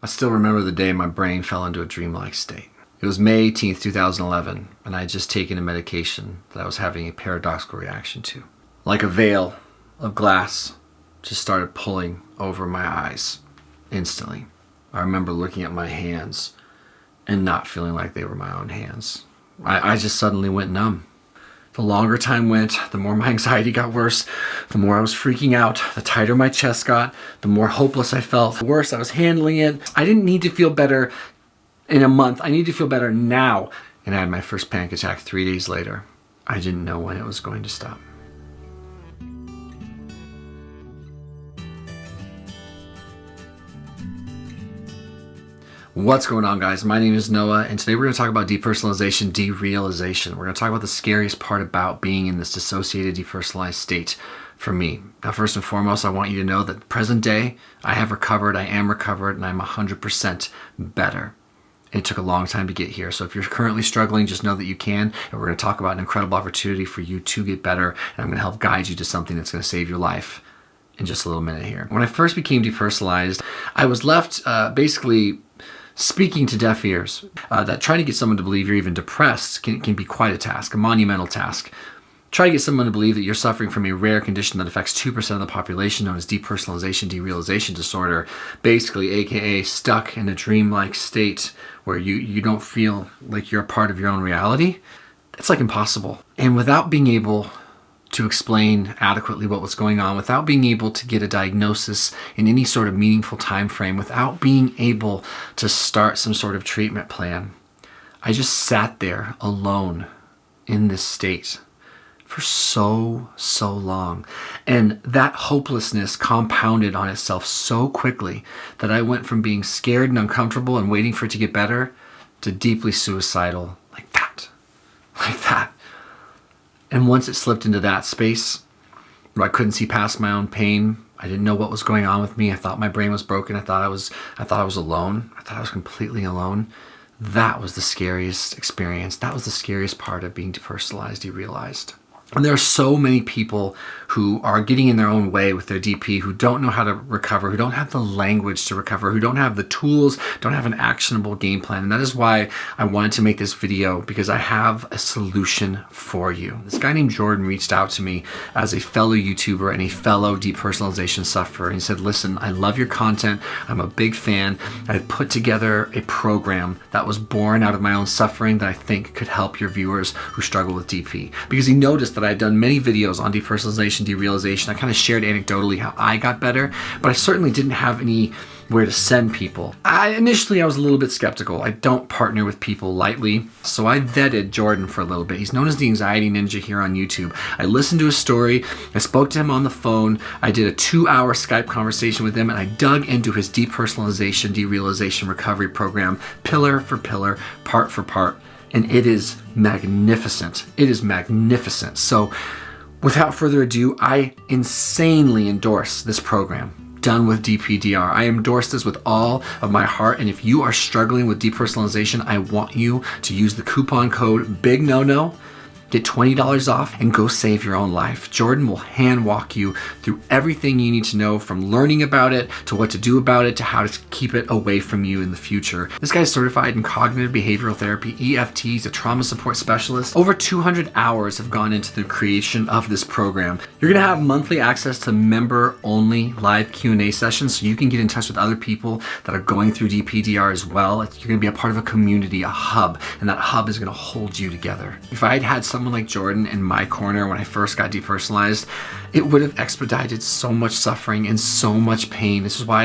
I still remember the day my brain fell into a dreamlike state. It was May 18th, 2011, and I had just taken a medication that I was having a paradoxical reaction to. Like a veil of glass just started pulling over my eyes instantly. I remember looking at my hands and not feeling like they were my own hands. I just suddenly went numb. The longer time went, the more my anxiety got worse, the more I was freaking out, the tighter my chest got, the more hopeless I felt, the worse I was handling it. I didn't need to feel better in a month. I need to feel better now. And I had my first panic attack 3 days later. I didn't know when it was going to stop. What's going on, guys? My name is Noah, and today we're going to talk about depersonalization, derealization. We're going to talk about the scariest part about being in this dissociated, depersonalized state for me. Now, first and foremost, I want you to know that present day, I have recovered, I am recovered, and I'm 100% better. It took a long time to get here. So if you're currently struggling, just know that you can. And we're going to talk about an incredible opportunity for you to get better. And I'm going to help guide you to something that's going to save your life in just a little minute here. When I first became depersonalized, I was left basically speaking to deaf ears. That trying to get someone to believe you're even depressed can be quite a task, a monumental task. Try to get someone to believe that you're suffering from a rare condition that affects 2% of the population known as depersonalization derealization disorder, basically aka stuck in a dreamlike state where you don't feel like you're a part of your own reality. It's like impossible. And without being able to explain adequately what was going on, without being able to get a diagnosis in any sort of meaningful time frame, without being able to start some sort of treatment plan, I just sat there alone in this state for so long. And that hopelessness compounded on itself so quickly that I went from being scared and uncomfortable and waiting for it to get better to deeply suicidal like that. And once it slipped into that space where I couldn't see past my own pain, I didn't know what was going on with me. I thought my brain was broken. I thought I was alone. I thought I was completely alone. That was the scariest experience. That was the scariest part of being depersonalized, derealized. And there are so many people who are getting in their own way with their DP, who don't know how to recover, who don't have the language to recover, who don't have the tools, don't have an actionable game plan. And that is why I wanted to make this video, because I have a solution for you. This guy named Jordan reached out to me as a fellow YouTuber and a fellow depersonalization sufferer. And he said, listen, I love your content. I'm a big fan. I've put together a program that was born out of my own suffering that I think could help your viewers who struggle with DP. Because he noticed that I'd done many videos on depersonalization, derealization. I kind of shared anecdotally how I got better, but I certainly didn't have anywhere to send people. Initially, I was a little bit skeptical. I don't partner with people lightly, so I vetted Jordan for a little bit. He's known as the Anxiety Ninja here on YouTube. I listened to his story. I spoke to him on the phone. I did a 2-hour Skype conversation with him, and I dug into his depersonalization, derealization recovery program, pillar for pillar, part for part. And it is magnificent. It is magnificent. So without further ado, I insanely endorse this program, Done with DPDR. I endorse this with all of my heart. And if you are struggling with depersonalization, I want you to use the coupon code BIGNONO. Get $20 off and go save your own life. Jordan will hand walk you through everything you need to know, from learning about it to what to do about it to how to keep it away from you in the future. This guy's certified in cognitive behavioral therapy, EFT. He's a trauma support specialist. Over 200 hours have gone into the creation of this program. You're gonna have monthly access to member-only live Q&A sessions, so you can get in touch with other people that are going through DPDR as well. You're gonna be a part of a community, a hub, and that hub is gonna hold you together. If I had someone like Jordan in my corner when I first got depersonalized, it would have expedited so much suffering and so much pain. This is why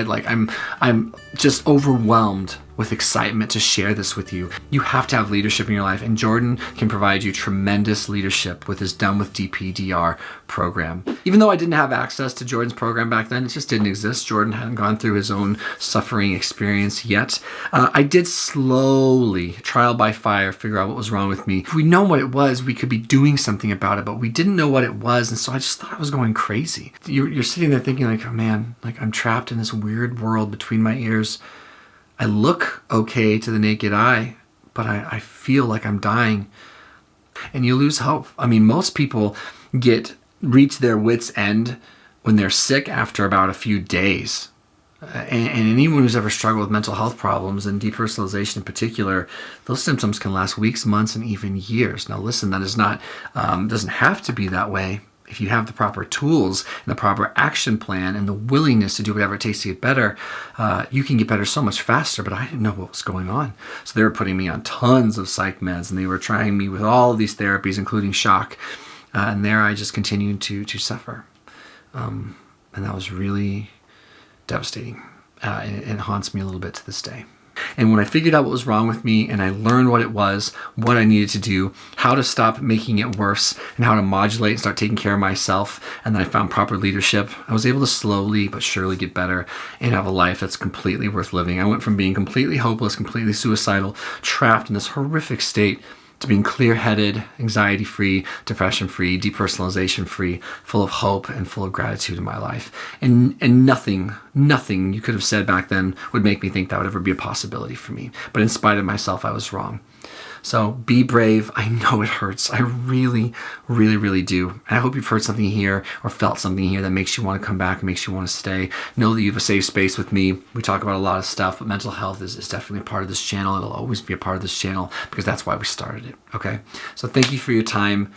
I'm just overwhelmed with excitement to share this with you. You have to have leadership in your life, and Jordan can provide you tremendous leadership with his Done with DPDR program. Even though I didn't have access to Jordan's program back then, it just didn't exist. Jordan hadn't gone through his own suffering experience yet. I did slowly, trial by fire, figure out what was wrong with me. If we know what it was, we could be doing something about it, but we didn't know what it was, and so I just thought I was going crazy. You're sitting there thinking like, oh man, like I'm trapped in this weird world between my ears. I look okay to the naked eye, but I feel like I'm dying. And you lose hope. I mean, most people reach their wits' end when they're sick after about a few days. And anyone who's ever struggled with mental health problems, and depersonalization in particular, those symptoms can last weeks, months, and even years. Now listen, that is not, doesn't have to be that way. If you have the proper tools and the proper action plan and the willingness to do whatever it takes to get better, you can get better so much faster. But I didn't know what was going on. So they were putting me on tons of psych meds, and they were trying me with all of these therapies, including shock. And there I just continued to suffer. And that was really devastating. And it haunts me a little bit to this day. And when I figured out what was wrong with me and I learned what it was, what I needed to do, how to stop making it worse, and how to modulate and start taking care of myself, and then I found proper leadership, I was able to slowly but surely get better and have a life that's completely worth living. I went from being completely hopeless, completely suicidal, trapped in this horrific state, to being clear-headed, anxiety-free, depression-free, depersonalization-free, full of hope and full of gratitude in my life. And nothing you could have said back then would make me think that would ever be a possibility for me. But in spite of myself, I was wrong. So be brave. I know it hurts. I really, really, really do. And I hope you've heard something here or felt something here that makes you want to come back and makes you want to stay. Know that you have a safe space with me. We talk about a lot of stuff, but mental health is definitely a part of this channel. It'll always be a part of this channel because that's why we started it, okay? So thank you for your time.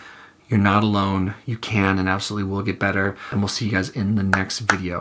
You're not alone. You can and absolutely will get better. And we'll see you guys in the next video.